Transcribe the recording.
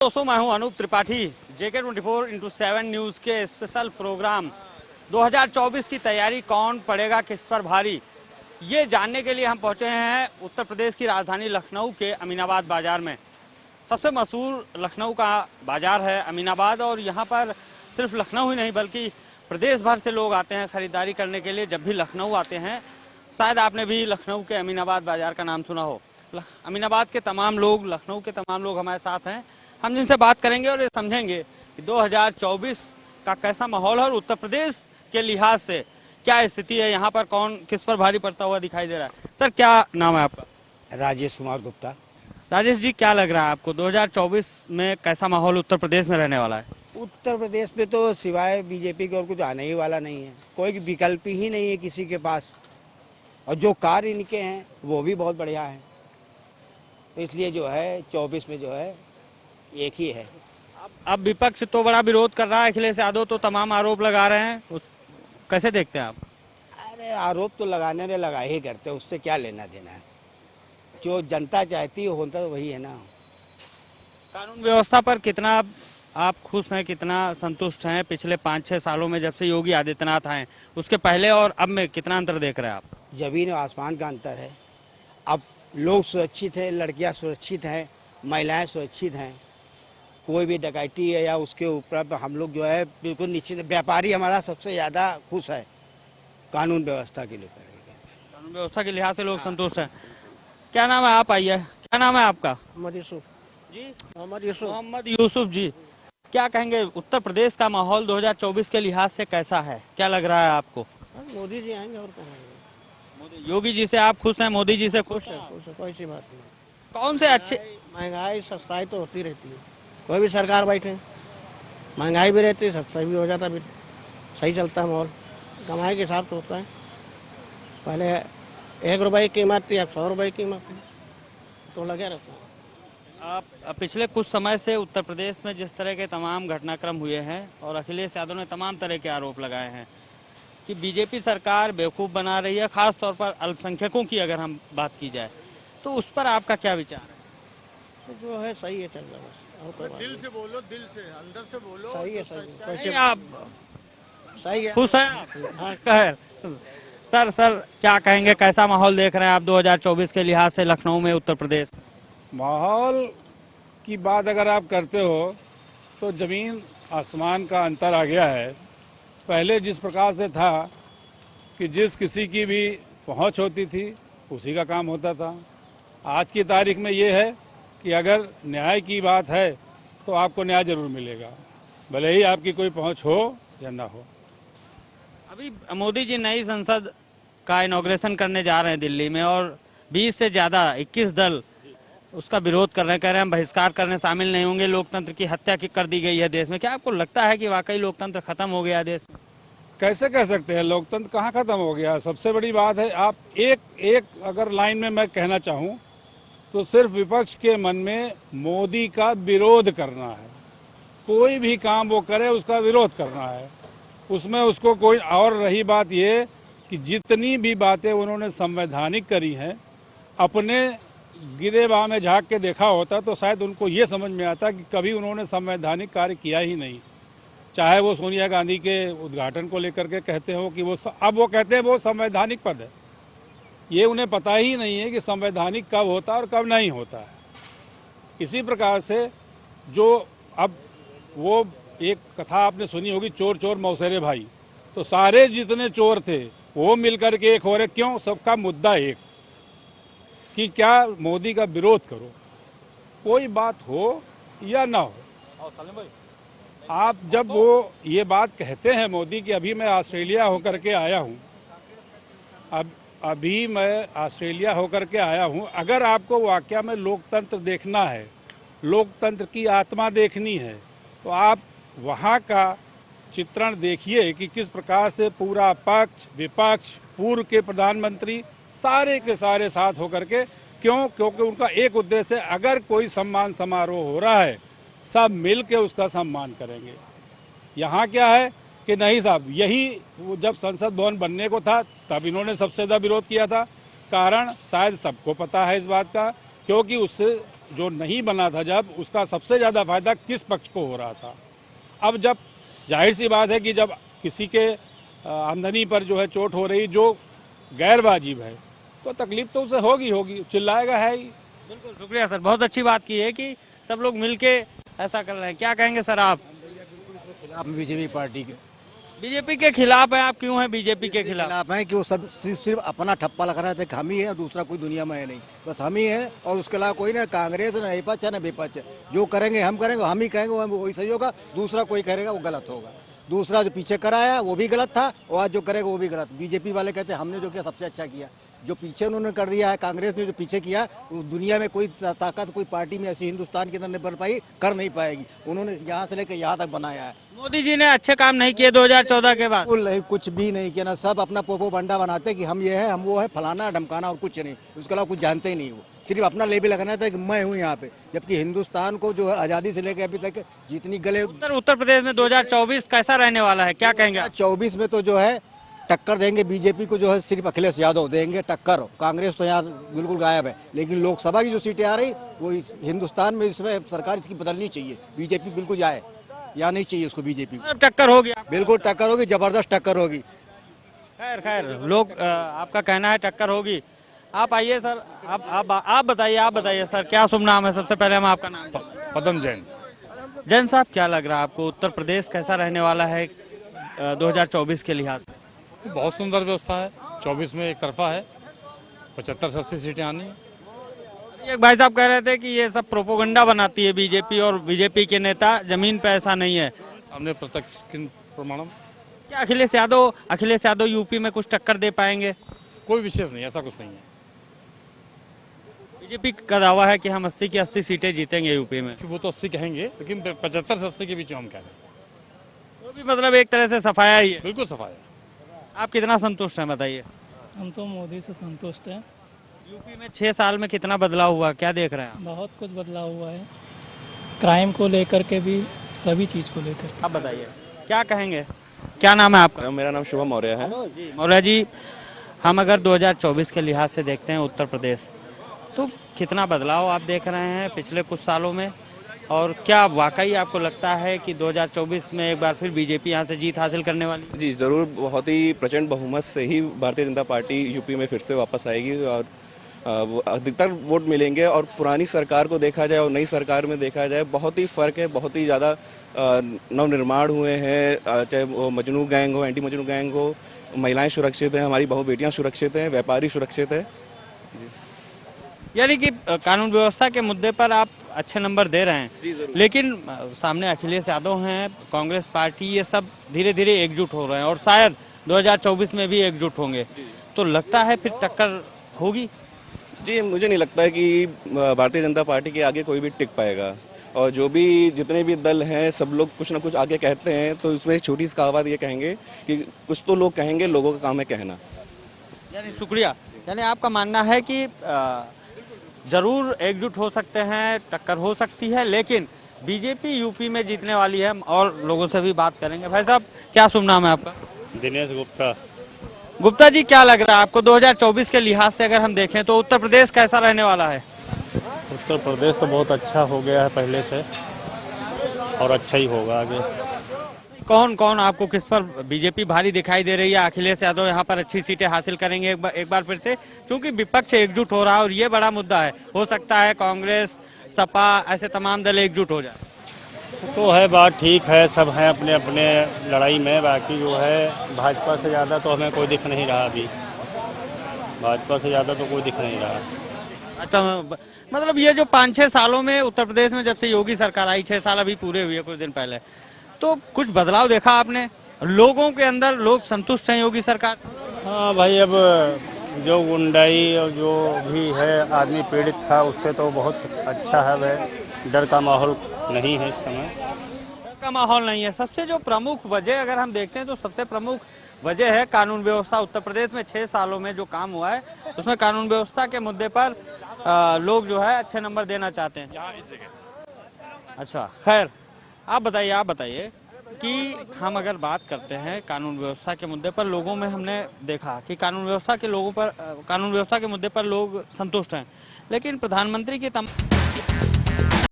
दोस्तों, मैं हूं अनूप त्रिपाठी। JK24x7 न्यूज़ के स्पेशल प्रोग्राम 2024 की तैयारी कौन पड़ेगा किस पर भारी, ये जानने के लिए हम पहुंचे हैं उत्तर प्रदेश की राजधानी लखनऊ के अमीनाबाद बाजार में। सबसे मशहूर लखनऊ का बाजार है अमीनाबाद, और यहाँ पर सिर्फ लखनऊ ही नहीं बल्कि प्रदेश भर से लोग आते हैं खरीदारी करने के लिए। जब भी लखनऊ आते हैं, शायद आपने भी लखनऊ के अमीनाबाद बाजार का नाम सुना हो। अमीनाबाद के तमाम लोग, लखनऊ के तमाम लोग हमारे साथ हैं। हम जिनसे बात करेंगे और ये समझेंगे कि 2024 का कैसा माहौल है और उत्तर प्रदेश के लिहाज से क्या स्थिति है, यहाँ पर कौन किस पर भारी पड़ता हुआ दिखाई दे रहा है। सर, क्या नाम है आपका? राजेश कुमार गुप्ता। राजेश जी, क्या लग रहा है आपको 2024 में कैसा माहौल उत्तर प्रदेश में रहने वाला है? उत्तर प्रदेश में तो सिवाय बीजेपी के और कुछ आने ही वाला नहीं है। कोई विकल्प ही नहीं है किसी के पास, और जो कार्य इनके हैं वो भी बहुत बढ़िया है। तो इसलिए जो है 24 में जो है एक ही है। अब विपक्ष तो बड़ा विरोध कर रहा है, अखिलेश यादव तो तमाम आरोप लगा रहे हैं, कैसे देखते हैं आप? अरे आरोप तो लगाने ने लगा ही करते, उससे क्या लेना देना है। जो जनता चाहती है होता तो वही है ना। कानून व्यवस्था पर कितना आप खुश हैं, कितना संतुष्ट हैं? पिछले 5-6 सालों में जब से योगी आदित्यनाथ आए, उसके पहले और अब में कितना अंतर देख रहे हैं आप? जमीन और आसमान का अंतर है। अब लोग सुरक्षित हैं, लड़कियां सुरक्षित हैं, महिलाएं सुरक्षित हैं। कोई भी डकैती है या उसके ऊपर हम लोग जो है बिल्कुल निश्चित। व्यापारी हमारा सबसे ज़्यादा खुश है कानून व्यवस्था के लिए। कानून व्यवस्था के लिहाज से लोग संतुष्ट हैं। क्या नाम है? आप आइए। क्या नाम है आपका? मोहम्मद यूसुफ जी। मोहम्मद यूसुफ जी, क्या कहेंगे उत्तर प्रदेश का माहौल 2024 के लिहाज से कैसा है? क्या लग रहा है आपको? मोदी जी आएंगे और कौन आएंगे। योगी जी से आप खुश हैं? मोदी जी से खुश हैं? कोई सी बात नहीं। कौन से अच्छे? महंगाई सस्ताई तो होती रहती है, कोई भी सरकार बैठे महंगाई भी रहती है, सस्ता भी हो जाता है, सही चलता है माहौल। कमाई के हिसाब से होता है। पहले 1 रुपये की कीमत थी, अब 100 रुपये की कीमत है, तो लगे रहता है। आप पिछले कुछ समय से उत्तर प्रदेश में जिस तरह के तमाम घटनाक्रम हुए हैं और अखिलेश यादव ने तमाम तरह के आरोप लगाए हैं कि बीजेपी सरकार बेवकूफ़ बना रही है, खास तौर पर अल्पसंख्यकों की अगर हम बात की जाए, तो उस पर आपका क्या विचार है? तो जो है सही है, चल रहा बस। और कोई दिल से बोलो, दिल से अंदर से बोलो। सही है, सही है। नहीं, आप सही है, खुश हैं? हाँ, सर क्या कहेंगे, कैसा माहौल देख रहे हैं आप 2024 के लिहाज से लखनऊ में, उत्तर प्रदेश? माहौल की बात अगर आप करते हो तो जमीन आसमान का अंतर आ गया है। पहले जिस प्रकार से था कि जिस किसी की भी पहुंच होती थी उसी का काम होता था, आज की तारीख में ये है कि अगर न्याय की बात है तो आपको न्याय जरूर मिलेगा, भले ही आपकी कोई पहुंच हो या ना हो। अभी मोदी जी नई संसद का इनॉग्रेशन करने जा रहे हैं दिल्ली में, और 20 से ज़्यादा 21 दल उसका विरोध कर रहे हैं, कह रहे हैं हम बहिष्कार करने शामिल नहीं होंगे। लोकतंत्र की हत्या कर दी गई है देश में। क्या आपको लगता है कि वाकई लोकतंत्र खत्म हो गया है देश में? कैसे कह सकते हैं लोकतंत्र कहाँ खत्म हो गया? सबसे बड़ी बात है, आप एक अगर लाइन में मैं कहना चाहूँ तो सिर्फ विपक्ष के मन में मोदी का विरोध करना है। कोई भी काम वो करे उसका विरोध करना है, उसमें उसको कोई। और रही बात ये कि जितनी भी बातें उन्होंने संवैधानिक करी हैं, अपने गिरेबान में झांक के देखा होता तो शायद उनको ये समझ में आता कि कभी उन्होंने संवैधानिक कार्य किया ही नहीं। चाहे वो सोनिया गांधी के उद्घाटन को लेकर के कहते हो कि अब वो कहते हैं वो संवैधानिक पद है, ये उन्हें पता ही नहीं है कि संवैधानिक कब होता है और कब नहीं होता है। इसी प्रकार से जो अब वो एक कथा आपने सुनी होगी, चोर चोर मौसेरे भाई, तो सारे जितने चोर थे वो मिलकर के एक हो रहे। क्यों? सबका मुद्दा एक कि क्या मोदी का विरोध करो, कोई बात हो या ना हो। आप जब वो ये बात कहते हैं मोदी की, अभी मैं ऑस्ट्रेलिया होकर के आया हूँ, अभी मैं ऑस्ट्रेलिया होकर के आया हूँ। अगर आपको वाकया में लोकतंत्र देखना है, लोकतंत्र की आत्मा देखनी है, तो आप वहाँ का चित्रण देखिए कि किस प्रकार से पूरा पक्ष विपक्ष, पूर्व के प्रधानमंत्री सारे के सारे साथ होकर के। क्यों? क्योंकि उनका एक उद्देश्य है, अगर कोई सम्मान समारोह हो रहा है सब मिल के उसका सम्मान करेंगे। यहाँ क्या है कि नहीं साहब, यही जब संसद भवन बनने को था तब इन्होंने सबसे ज़्यादा विरोध किया था। कारण शायद सबको पता है इस बात का क्योंकि उससे जो नहीं बना था जब, उसका सबसे ज़्यादा फायदा किस पक्ष को हो रहा था। अब जब जाहिर सी बात है कि जब किसी के आमदनी पर जो है चोट हो रही जो गैर वाजिब है, तो तकलीफ तो उसे होगी, चिल्लाएगा है ही। बिल्कुल, शुक्रिया सर, बहुत अच्छी बात की है कि सब लोग मिलके ऐसा कर रहे हैं। क्या कहेंगे सर आप? खिलाफ बीजेपी पार्टी के बीजेपी के खिलाफ हैं आप? क्यों हैं बीजेपी के खिलाफ? खिलाफ हैं कि वो सब सिर्फ अपना ठप्पा लगा रहे थे कि हम ही हैं, दूसरा कोई दुनिया में है नहीं, बस हम ही हैं और उसके अलावा कोई ना कांग्रेस ना विपक्ष है ना विपक्ष है। जो करेंगे हम करेंगे, हम ही कहेंगे वही सही होगा, दूसरा कोई करेगा वो गलत होगा। दूसरा जो पीछे कराया वो भी गलत था और आज जो करेगा वो भी गलत। बीजेपी वाले कहते हैं हमने जो किया सबसे अच्छा किया, जो पीछे उन्होंने कर दिया है, कांग्रेस ने जो पीछे किया, वो दुनिया में कोई ताकत कोई पार्टी में ऐसी हिंदुस्तान के अंदर नहीं बन पाई, कर नहीं पाएगी। उन्होंने यहाँ से लेकर यहाँ तक बनाया है। मोदी जी ने अच्छे काम नहीं किए 2014 के बाद? बिल्कुल नहीं, कुछ भी नहीं किया ना, सब अपना पोपो बंडा बनाते कि हम ये है हम वो है, फलाना ढमकाना और कुछ नहीं, उसके अलावा कुछ जानते ही नहीं। वो सिर्फ अपना लेबल लगाना था कि मैं हूँ यहाँ पे, जबकि हिंदुस्तान को जो है आज़ादी से लेकर अभी तक जितनी गले उत्तर प्रदेश में 2024 कैसा रहने वाला है, क्या कहेंगे आप? 24 में तो जो है टक्कर देंगे बीजेपी को, जो है सिर्फ अखिलेश यादव देंगे टक्कर। कांग्रेस तो यहाँ बिल्कुल गायब है, लेकिन लोकसभा की जो सीटें आ रही वो हिंदुस्तान में इसमें सरकार इसकी बदलनी चाहिए। बीजेपी बिल्कुल जाए या नहीं चाहिए उसको, बीजेपी को टक्कर होगी? बिल्कुल टक्कर होगी, जबरदस्त टक्कर होगी। खैर लोग आपका कहना है टक्कर होगी। आप आइए सर, आप बताइए सर, क्या शुभ नाम है? सबसे पहले हम आपका नाम। पदम जैन। जैन साहब, क्या लग रहा है आपको उत्तर प्रदेश कैसा रहने वाला है 2024 के लिहाज से? बहुत सुंदर व्यवस्था है। 24 में एक तरफा है, 75 से 80 सीटें आनी है। एक भाई साहब कह रहे थे कि ये सब प्रोपोगंडा बनाती है बीजेपी और बीजेपी के नेता, जमीन पे ऐसा नहीं है। हमने प्रत्यक्ष प्रमाणम। क्या अखिलेश यादव यूपी में कुछ टक्कर दे पाएंगे? कोई विशेष नहीं, ऐसा कुछ नहीं है। बीजेपी का दावा है कि हम 80 की 80 सीटें जीतेंगे यूपी में। कि वो तो 80 कहेंगे, लेकिन 75 से 80 के बीच में हम कह रहे हैं। वो भी मतलब एक तरह से सफाया ही है। बिल्कुल सफाया। आप कितना संतुष्ट हैं बताइए? हम तो मोदी से संतुष्ट हैं। यूपी में 6 साल में कितना बदलाव हुआ, क्या देख रहे हैं आप? बहुत कुछ बदलाव हुआ है, क्राइम को लेकर के भी, सभी चीज़ को लेकर। आप बताइए क्या कहेंगे? क्या नाम है आपका? मेरा नाम शुभम मौर्य है। मौर्य जी, हम अगर 2024 के लिहाज से देखते हैं उत्तर प्रदेश, तो कितना बदलाव आप देख रहे हैं पिछले कुछ सालों में, और क्या वाकई आपको लगता है कि 2024 में एक बार फिर बीजेपी यहाँ से जीत हासिल करने वाली है? जी ज़रूर, बहुत ही प्रचंड बहुमत से ही भारतीय जनता पार्टी यूपी में फिर से वापस आएगी और अधिकतर वोट मिलेंगे। और पुरानी सरकार को देखा जाए और नई सरकार में देखा जाए, बहुत ही फ़र्क है। बहुत ही ज़्यादा नवनिर्माण हुए हैं, चाहे वो मजनू गैंग हो, एंटी मजनू गैंग हो, महिलाएं सुरक्षित हैं, हमारी बहु बेटियाँ सुरक्षित हैं, व्यापारी सुरक्षित है। यानी कि कानून व्यवस्था के मुद्दे पर आप अच्छे नंबर दे रहे हैं, लेकिन सामने अखिलेश यादव हैं, कांग्रेस पार्टी, ये सब धीरे धीरे एकजुट हो रहे हैं और शायद 2024 में भी एकजुट होंगे, तो लगता है फिर टक्कर होगी? जी, मुझे नहीं लगता है कि भारतीय जनता पार्टी के आगे कोई भी टिक पाएगा। और जो भी जितने भी दल हैं, सब लोग कुछ ना कुछ आगे कहते हैं, तो उसमें एक छोटी सी कहावत ये कहेंगे कि कुछ तो लोग कहेंगे, लोगों का काम है कहना। यानी शुक्रिया, यानी आपका मानना है कि जरूर एकजुट हो सकते हैं, टक्कर हो सकती है, लेकिन बीजेपी यूपी में जीतने वाली है। और लोगों से भी बात करेंगे। भाई साहब, क्या शुभ नाम है आपका? दिनेश गुप्ता। गुप्ता जी, क्या लग रहा है आपको 2024 के लिहाज से अगर हम देखें तो उत्तर प्रदेश कैसा रहने वाला है? उत्तर प्रदेश तो बहुत अच्छा हो गया है पहले से, और अच्छा ही होगा आगे। कौन कौन आपको किस पर बीजेपी भारी दिखाई दे रही है? अखिलेश यादव यहाँ पर अच्छी सीटें हासिल करेंगे एक बार फिर से, क्योंकि विपक्ष एकजुट हो रहा है और ये बड़ा मुद्दा है। हो सकता है कांग्रेस, सपा, ऐसे तमाम दल एकजुट हो जाए। तो है बात ठीक है, सब हैं अपने अपने लड़ाई में। बाकी जो है भाजपा से ज़्यादा तो हमें कोई दिख नहीं रहा अभी, भाजपा से ज़्यादा तो कोई दिख नहीं रहा। अच्छा, मतलब ये जो 5-6 सालों में उत्तर प्रदेश में जब से योगी सरकार आई, 6 साल अभी पूरे हुए कुछ दिन पहले, तो कुछ बदलाव देखा आपने लोगों के अंदर? लोग संतुष्ट हैं योगी सरकार? हाँ भाई, अब जो गुंडाई और जो भी है आदमी पीड़ित था, उससे तो बहुत अच्छा है। वह डर का माहौल नहीं है इस समय, डर का माहौल नहीं है। सबसे जो प्रमुख वजह अगर हम देखते हैं तो सबसे प्रमुख वजह है कानून व्यवस्था। उत्तर प्रदेश में 6 सालों में जो काम हुआ है उसमें कानून व्यवस्था के मुद्दे पर लोग जो है अच्छे नंबर देना चाहते हैं। अच्छा, खैर आप बताइए कि हम अगर बात करते हैं कानून व्यवस्था के मुद्दे पर, लोगों में हमने देखा कि कानून व्यवस्था के मुद्दे पर लोग संतुष्ट हैं, लेकिन प्रधानमंत्री की